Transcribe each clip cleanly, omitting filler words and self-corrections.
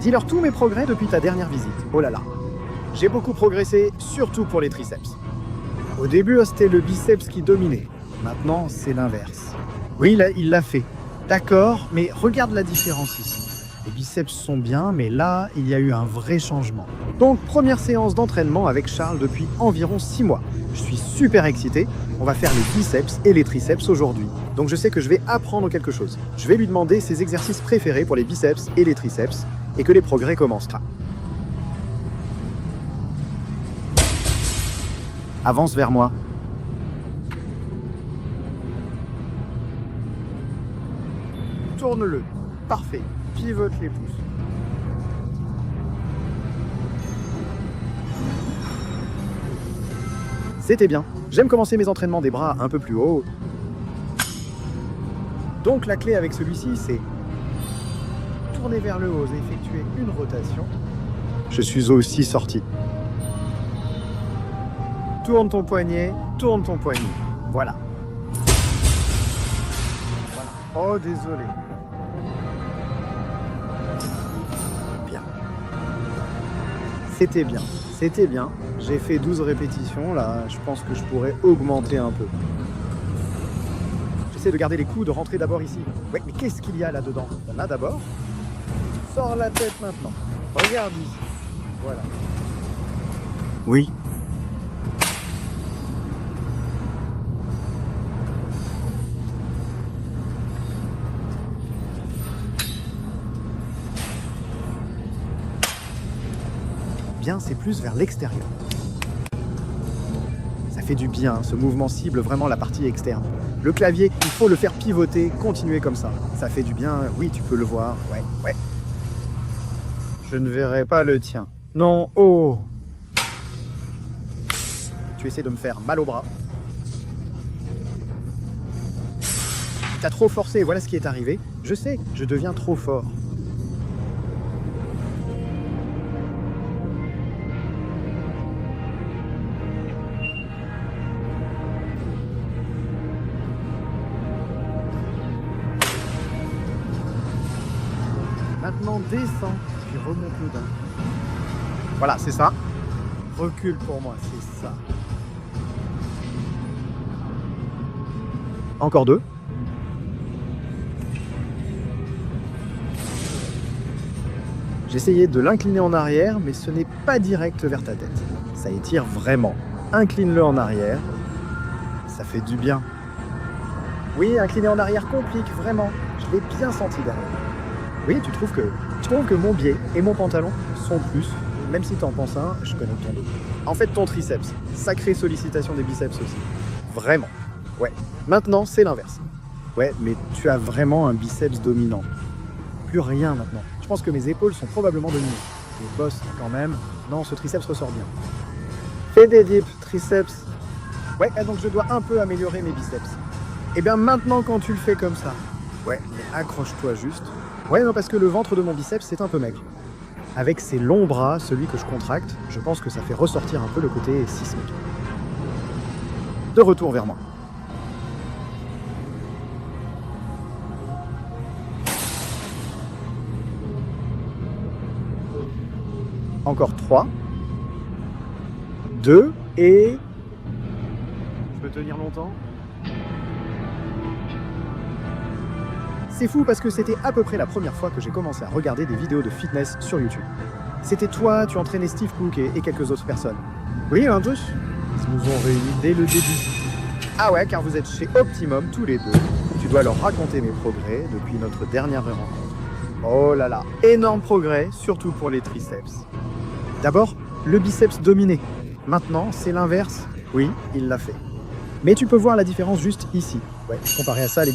Dis-leur tous mes progrès depuis ta dernière visite. Oh là là. J'ai beaucoup progressé, surtout pour les triceps. Au début, c'était le biceps qui dominait. Maintenant, c'est l'inverse. Oui, là, il l'a fait. D'accord, mais regarde la différence ici. Les biceps sont bien, mais là, il y a eu un vrai changement. Donc, première séance d'entraînement avec Charles depuis environ 6 mois. Je suis super excité. On va faire les biceps et les triceps aujourd'hui. Donc, je sais que je vais apprendre quelque chose. Je vais lui demander ses exercices préférés pour les biceps et les triceps et que les progrès commencent là. Avance vers moi. Tourne-le. Parfait. Pivote les pouces. C'était bien. J'aime commencer mes entraînements des bras un peu plus haut. Donc la clé avec celui-ci, c'est tourner vers le haut et effectuer une rotation. Je suis aussi sorti. Tourne ton poignet, tourne ton poignet. Voilà. Oh, désolé. Bien. C'était bien. C'était bien. J'ai fait 12 répétitions. Là, je pense que je pourrais augmenter un peu. J'essaie de garder les coups, de rentrer d'abord ici. Ouais, mais qu'est-ce qu'il y a là-dedans? Il y en a d'abord. Sors la tête maintenant. Regarde ici. Voilà. Oui. Bien, c'est plus vers l'extérieur. Ça fait du bien, ce mouvement cible vraiment la partie externe. Le clavier, il faut le faire pivoter, continuer comme ça. Ça fait du bien, oui, tu peux le voir, ouais. Je ne verrai pas le tien. Non, oh! Tu essaies de me faire mal au bras. T'as trop forcé, voilà ce qui est arrivé. Je sais, je deviens trop fort. Maintenant, descends, puis remonte le d'un. Voilà, c'est ça. Recule pour moi, c'est ça. Encore 2. J'essayais de l'incliner en arrière, mais ce n'est pas direct vers ta tête. Ça étire vraiment. Incline-le en arrière. Ça fait du bien. Oui, incliner en arrière complique, vraiment. Je l'ai bien senti derrière. Oui, tu trouves que mon biais et mon pantalon sont plus, même si tu en penses un, je connais ton dos. En fait, ton triceps, sacrée sollicitation des biceps aussi. Vraiment. Ouais. Maintenant, c'est l'inverse. Ouais, mais tu as vraiment un biceps dominant. Plus rien maintenant. Je pense que mes épaules sont probablement dominées. Les bosses, quand même. Non, ce triceps ressort bien. Fais des dips, triceps. Ouais, donc je dois un peu améliorer mes biceps. Et bien maintenant, quand tu le fais comme ça, ouais, mais accroche-toi juste. Ouais, non, parce que le ventre de mon biceps, c'est un peu maigre. Avec ces longs bras, celui que je contracte, je pense que ça fait ressortir un peu le côté sismique. De retour vers moi. Encore 3. 2 et... Je peux tenir longtemps? C'est fou parce que c'était à peu près la première fois que j'ai commencé à regarder des vidéos de fitness sur YouTube. C'était toi, tu entraînais Steve Cook et quelques autres personnes. Oui, hein, Josh? Ils nous ont réunis dès le début. Ah ouais, car vous êtes chez Optimum tous les deux. Tu dois leur raconter mes progrès depuis notre dernière rencontre. Oh là là, énorme progrès, surtout pour les triceps. D'abord, le biceps dominé. Maintenant, c'est l'inverse. Oui, il l'a fait. Mais tu peux voir la différence juste ici. Ouais, comparé à ça, les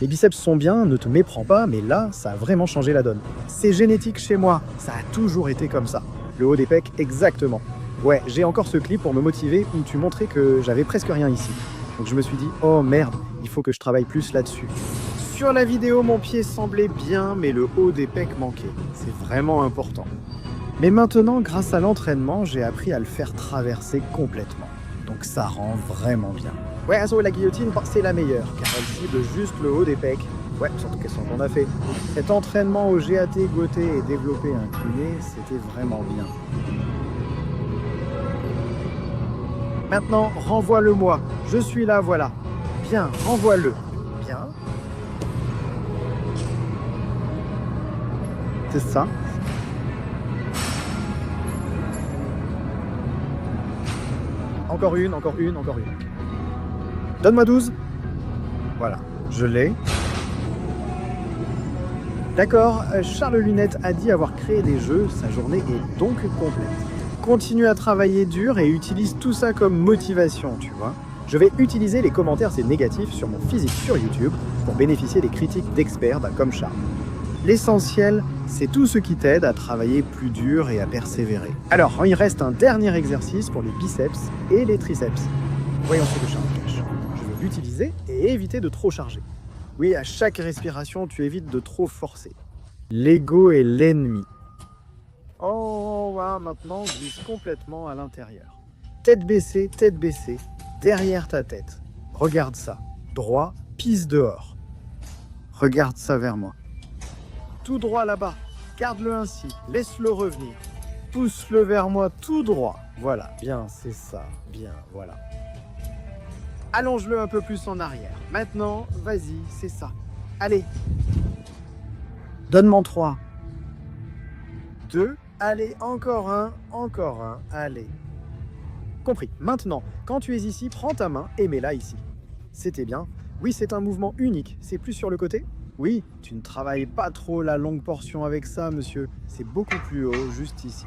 biceps sont bien, ne te méprends pas, mais là, ça a vraiment changé la donne. C'est génétique chez moi, ça a toujours été comme ça. Le haut des pecs, exactement. Ouais, j'ai encore ce clip pour me motiver où tu montrais que j'avais presque rien ici. Donc je me suis dit, oh merde, il faut que je travaille plus là-dessus. Sur la vidéo, mon pied semblait bien, mais le haut des pecs manquait. C'est vraiment important. Mais maintenant, grâce à l'entraînement, j'ai appris à le faire traverser complètement. Donc ça rend vraiment bien. Ouais, la guillotine, c'est la meilleure, car elle cible juste le haut des pecs. Ouais, surtout qu'est-ce qu'on a fait. Cet entraînement au GAT, goté et développé incliné, c'était vraiment bien. Maintenant, renvoie-le-moi. Je suis là, voilà. Bien, renvoie-le. Bien. C'est ça. Encore une, encore une, encore une. Donne-moi 12. Voilà, je l'ai. D'accord, Charles Lunette a dit avoir créé des jeux, sa journée est donc complète. Continue à travailler dur et utilise tout ça comme motivation, tu vois. Je vais utiliser les commentaires et négatifs sur mon physique sur YouTube pour bénéficier des critiques d'experts comme Charles. L'essentiel, c'est tout ce qui t'aide à travailler plus dur et à persévérer. Alors, il reste un dernier exercice pour les biceps et les triceps. Voyons ce que Charles cache. Je vais l'utiliser et éviter de trop charger. Oui, à chaque respiration, tu évites de trop forcer. L'ego est l'ennemi. Oh, voilà, maintenant, glisse complètement à l'intérieur. Tête baissée, derrière ta tête. Regarde ça. Droit, pisse dehors. Regarde ça vers moi. Tout droit là-bas. Garde-le ainsi. Laisse-le revenir. Pousse-le vers moi tout droit. Voilà, bien, c'est ça. Bien, voilà. Allonge-le un peu plus en arrière. Maintenant, vas-y, c'est ça. Allez. Donne-moi 3. 2. Allez, encore un. Allez. Compris. Maintenant, quand tu es ici, prends ta main et mets-la ici. C'était bien. Oui, c'est un mouvement unique. C'est plus sur le côté? Oui, tu ne travailles pas trop la longue portion avec ça, monsieur. C'est beaucoup plus haut, juste ici.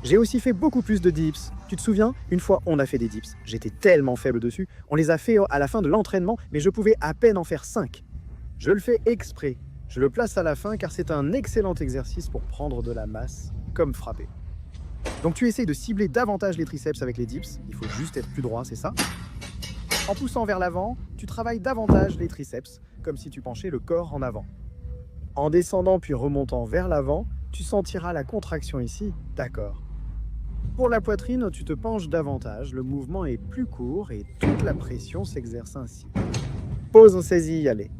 J'ai aussi fait beaucoup plus de dips. Tu te souviens? Une fois, on a fait des dips. J'étais tellement faible dessus. On les a fait à la fin de l'entraînement, mais je pouvais à peine en faire 5. Je le fais exprès. Je le place à la fin car c'est un excellent exercice pour prendre de la masse, comme frapper. Donc tu essayes de cibler davantage les triceps avec les dips. Il faut juste être plus droit, c'est ça? En poussant vers l'avant, tu travailles davantage les triceps, comme si tu penchais le corps en avant. En descendant puis remontant vers l'avant, tu sentiras la contraction ici, d'accord. Pour la poitrine, tu te penches davantage, le mouvement est plus court et toute la pression s'exerce ainsi. Pose, saisie, allez.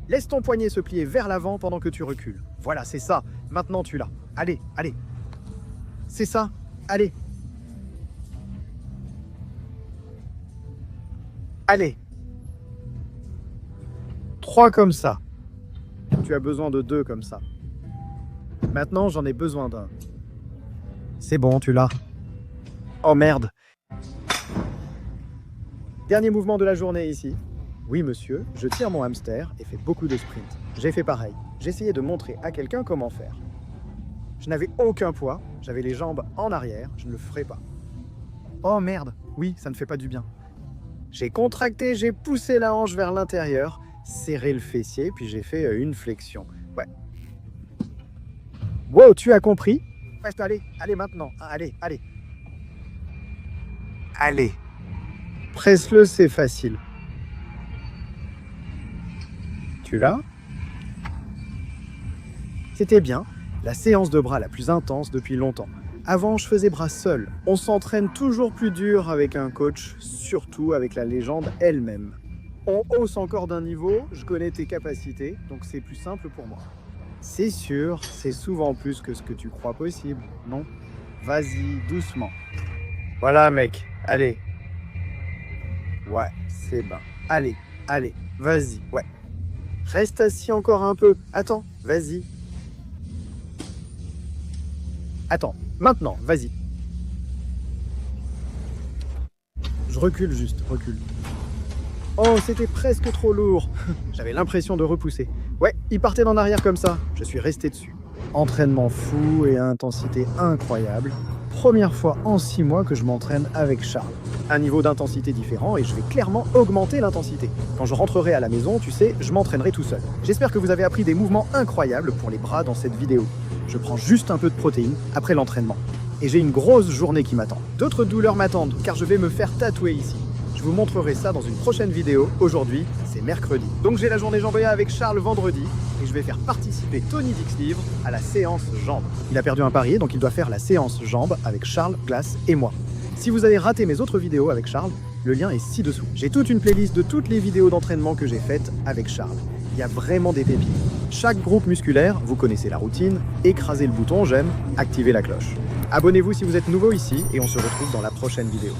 Laisse ton poignet se plier vers l'avant pendant que tu recules. Voilà, c'est ça. Maintenant tu l'as. Allez, allez. C'est ça. Allez. Allez. 3 comme ça. Tu as besoin de 2 comme ça. Maintenant, j'en ai besoin d'un. C'est bon, tu l'as. Oh merde. Dernier mouvement de la journée ici. Oui, monsieur, je tire mon hamster et fais beaucoup de sprints. J'ai fait pareil. J'essayais de montrer à quelqu'un comment faire. Je n'avais aucun poids, j'avais les jambes en arrière, je ne le ferai pas. Oh merde, oui, ça ne fait pas du bien. J'ai contracté, j'ai poussé la hanche vers l'intérieur, serré le fessier, puis j'ai fait une flexion. Ouais. Wow, tu as compris? Allez, allez maintenant, allez, allez. Allez. Presse-le, c'est facile. Tu l'as? C'était bien, la séance de bras la plus intense depuis longtemps. Avant, je faisais bras seul. On s'entraîne toujours plus dur avec un coach, surtout avec la légende elle-même. On hausse encore d'un niveau, je connais tes capacités, donc c'est plus simple pour moi. C'est sûr, c'est souvent plus que ce que tu crois possible, non? Vas-y, doucement. Voilà, mec, allez. Ouais, c'est bien. Allez, allez, vas-y, ouais. Reste assis encore un peu. Attends, vas-y. Attends, maintenant, vas-y. Je recule juste, recule. Oh, c'était presque trop lourd. J'avais l'impression de repousser. Ouais, il partait d'en arrière comme ça. Je suis resté dessus. Entraînement fou et à intensité incroyable. Première fois en 6 mois que je m'entraîne avec Charles. Un niveau d'intensité différent et je vais clairement augmenter l'intensité. Quand je rentrerai à la maison, tu sais, je m'entraînerai tout seul. J'espère que vous avez appris des mouvements incroyables pour les bras dans cette vidéo. Je prends juste un peu de protéines après l'entraînement. Et j'ai une grosse journée qui m'attend. D'autres douleurs m'attendent car je vais me faire tatouer ici. Je vous montrerai ça dans une prochaine vidéo. Aujourd'hui, c'est mercredi. Donc j'ai la journée Jambéa avec Charles vendredi et je vais faire participer Tony Dixlivre à la séance jambes. Il a perdu un pari, donc il doit faire la séance jambes avec Charles, Glace et moi. Si vous avez raté mes autres vidéos avec Charles, le lien est ci-dessous. J'ai toute une playlist de toutes les vidéos d'entraînement que j'ai faites avec Charles. y a vraiment des pépites. Chaque groupe musculaire, vous connaissez la routine, écrasez le bouton j'aime, activez la cloche. Abonnez-vous si vous êtes nouveau ici et on se retrouve dans la prochaine vidéo.